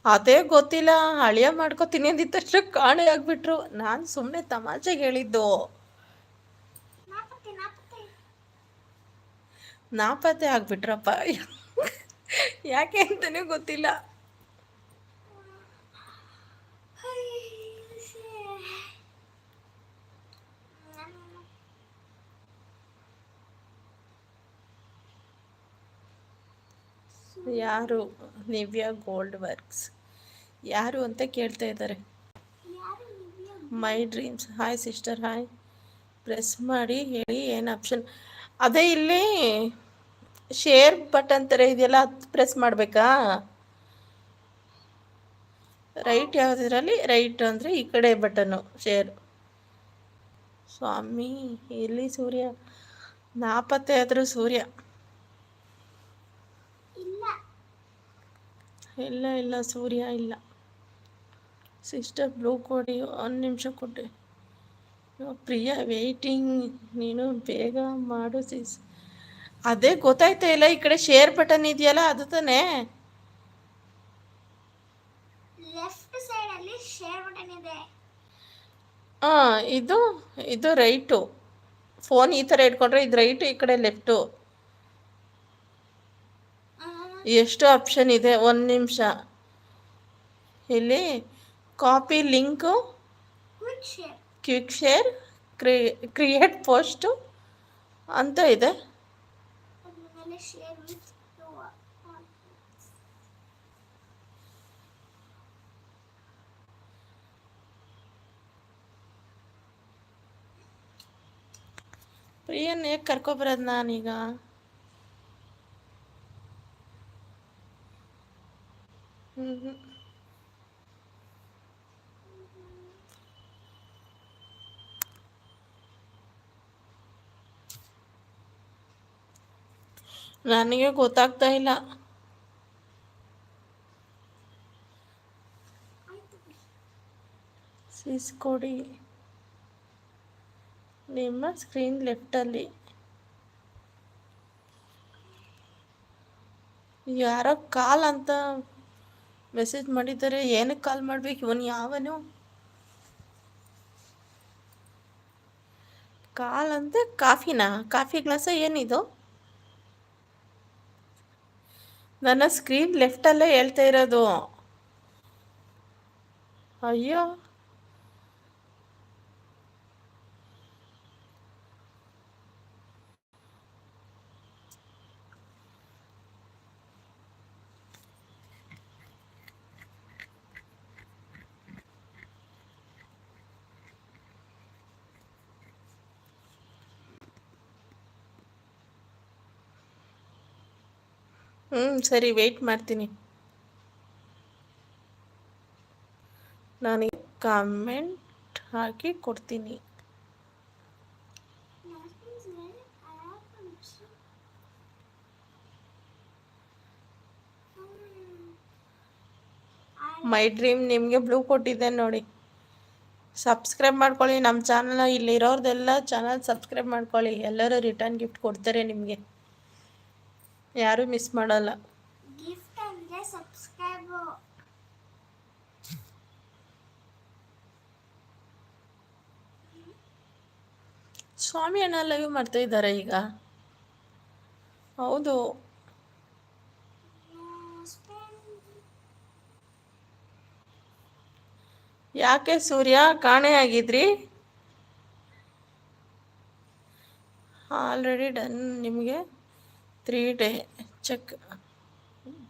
ಅದೇ ಗೊತ್ತಿಲ್ಲ, ಅಳಿಯ ಮಾಡ್ಕೋತೀನಿ ಅಂದಿದ್ದಷ್ಟು ಕಾಣೆ ಆಗ್ಬಿಟ್ರು. ನಾನು ಸುಮ್ಮನೆ ತಮಾಷೆಗೆ ಹೇಳಿದ್ದು. ನಾಪತ್ತೆ ಆಗ್ಬಿಟ್ರಪ್ಪ. ಯಾಕೆ ಅಂತಲೂ ಗೊತ್ತಿಲ್ಲ. ಯಾರು? ನಿವ್ಯಾ ಗೋಲ್ಡ್ ವರ್ಕ್ಸ್ ಯಾರು ಅಂತ ಕೇಳ್ತಾ ಇದ್ದಾರೆ. ಮೈ dreams. Hi sister, hi. Press ಮಾಡಿ ಹೇಳಿ ಏನು ಆಪ್ಷನ್. ಅದೇ ಇಲ್ಲಿ ಶೇರ್ ಬಟನ್ ಥರ ಇದೆಯಲ್ಲ, ಅದು ಪ್ರೆಸ್ ಮಾಡಬೇಕಾ? ರೈಟ್ ಯಾವುದರಲ್ಲಿ? ರೈಟ್ ಅಂದರೆ ಈ ಕಡೆ ಬಟನ್ನು ಶೇರ್. ಸ್ವಾಮಿ, ಎಲ್ಲಿ ಸೂರ್ಯ? ನಾಪತ್ತೆ ಆದರೂ ಸೂರ್ಯ ಇಲ್ಲ ಸೂರ್ಯ ಇಲ್ಲ. ಸಿಸ್ಟರ್ ಬ್ಲೂ ಕೊಡಿ, ಒಂದು ನಿಮಿಷ ಕೊಟ್ಟೆ. ಪ್ರಿಯಾ ವೇಟಿಂಗ್, ನೀನು ಬೇಗ ಮಾಡು ಸಿಸ್. ಅದೇ ಗೊತ್ತಾಯ್ತಾ ಇಲ್ಲ, ಈ ಕಡೆ ಶೇರ್ ಬಟನ್ ಇದೆಯಲ್ಲ, ಅದು ತಾನೇ. ಲೆಫ್ಟ್ ಸೈಡ್ ಅಲ್ಲಿ ಶೇರ್ ಬಟನ್ ಇದೆ. ಇದು ರೈಟು. ಫೋನ್ ಈ ಥರ ಇಟ್ಕೊಂಡ್ರೆ ಇದು ರೈಟು, ಈ ಕಡೆ ಲೆಫ್ಟು. ಎಷ್ಟು ಆಪ್ಷನ್ ಇದೆ? ಒಂದು ನಿಮಿಷ. ಇಲ್ಲಿ copy link, quick share, create post ಅಂತ ಇದೆ. ಪ್ರಿಯನ್ ಹೇಗೆ ಕರ್ಕೊಬರೋದು ನಾನೀಗ? ನನಗೆ ಗೊತ್ತಾಗ್ತಾ ಇಲ್ಲ. ಸಿಸ್ ಕೊಡಿ. ನಿಮ್ಮ ಸ್ಕ್ರೀನ್ ಲೆಫ್ಟಲ್ಲಿ ಯಾರೋ ಕಾಲ್ ಅಂತ ಮೆಸೇಜ್ ಮಾಡಿದ್ದಾರೆ. ಏನಕ್ಕೆ ಕಾಲ್ ಮಾಡ್ಬೇಕು? ಇವನು ಯಾವನು? ಕಾಲ್ ಅಂತೆ. ಕಾಫಿನಾ? ಕಾಫಿ ಗ್ಲಾಸ? ಏನಿದು? ನನ್ನ ಸ್ಕ್ರೀನ್ ಲೆಫ್ಟಲ್ಲೇ ಹೇಳ್ತಾ ಇರೋದು. ಅಯ್ಯೋ, ಸರಿ, ವೆಯ್ಟ್ ಮಾಡ್ತೀನಿ. ನಾನು ಕಾಮೆಂಟ್ ಹಾಕಿ ಕೊಡ್ತೀನಿ. ಮೈ ಡ್ರೀಮ್ ನಿಮಗೆ ಬ್ಲೂ ಕೊಟ್ಟಿದ್ದೆ ನೋಡಿ. ಸಬ್ಸ್ಕ್ರೈಬ್ ಮಾಡ್ಕೊಳ್ಳಿ ನಮ್ಮ ಚಾನಲ್. ಇಲ್ಲಿರೋರ್ದೆಲ್ಲ ಚಾನಲ್ ಸಬ್ಸ್ಕ್ರೈಬ್ ಮಾಡ್ಕೊಳ್ಳಿ. ಎಲ್ಲರೂ ರಿಟರ್ನ್ ಗಿಫ್ಟ್ ಕೊಡ್ತಾರೆ ನಿಮಗೆ, ಯಾರೂ ಮಿಸ್ ಮಾಡಲ್ಲ. ಗಿಫ್ಟ್ ಅಂದರೆ ಸಬ್ಸ್ಕ್ರೈಬ್. ಸ್ವಾಮಿ ಅಣ್ಣ ಲೈವ್ ಮಾಡ್ತಾ ಇದ್ದಾರೆ ಈಗ. ಹೌದು. ಯಾಕೆ ಸೂರ್ಯ ಕಾಣೆ ಆಗಿದ್ರಿ? Already done. ನಿಮಗೆ 3 ಡೇ ಚೆಕ್,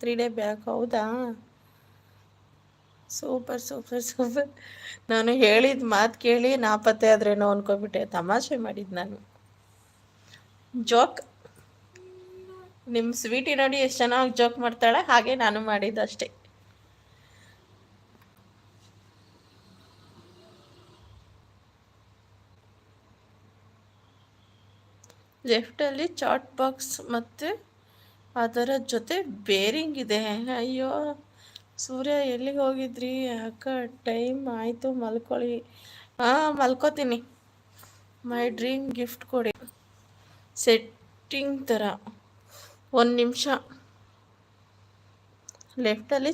3 ಡೇ ಬ್ಯಾಕ್. ಹೌದಾ? Super super super. ನಾನು ಹೇಳಿದ ಮಾತು ಕೇಳಿ ನಾಪತ್ತೆ ಆದ್ರೇನೋ ಅನ್ಕೊಬಿಟ್ಟೆ. ತಮಾಷೆ ಮಾಡಿದ್ದು ನಾನು, ಜೋಕ್. ನಿಮ್ಮ ಸ್ವೀಟಿ ನೋಡಿ ಎಷ್ಟು ಚೆನ್ನಾಗಿ ಜೋಕ್ ಮಾಡ್ತಾಳೆ, ಹಾಗೆ ನಾನು ಮಾಡಿದ್ದಷ್ಟೇ. ಲೆಫ್ಟಲ್ಲಿ ಚಾಟ್ ಬಾಕ್ಸ್ ಮತ್ತು ಅದರ ಜೊತೆ ಬೇರಿಂಗ್ ಇದೆ. ಅಯ್ಯೋ ಸೂರ್ಯ, ಎಲ್ಲಿಗೆ ಹೋಗಿದ್ರಿ ಅಕ್ಕ? ಟೈಮ್ ಆಯಿತು, ಮಲ್ಕೊಳ್ಳಿ. ಮಲ್ಕೋತೀನಿ. ಮೈ ಡ್ರೀಮ್ ಗಿಫ್ಟ್ ಕೊಡಿ, ಸೆಟ್ಟಿಂಗ್ ಥರ. ಒಂದು ನಿಮಿಷ ಲೆಫ್ಟಲ್ಲಿ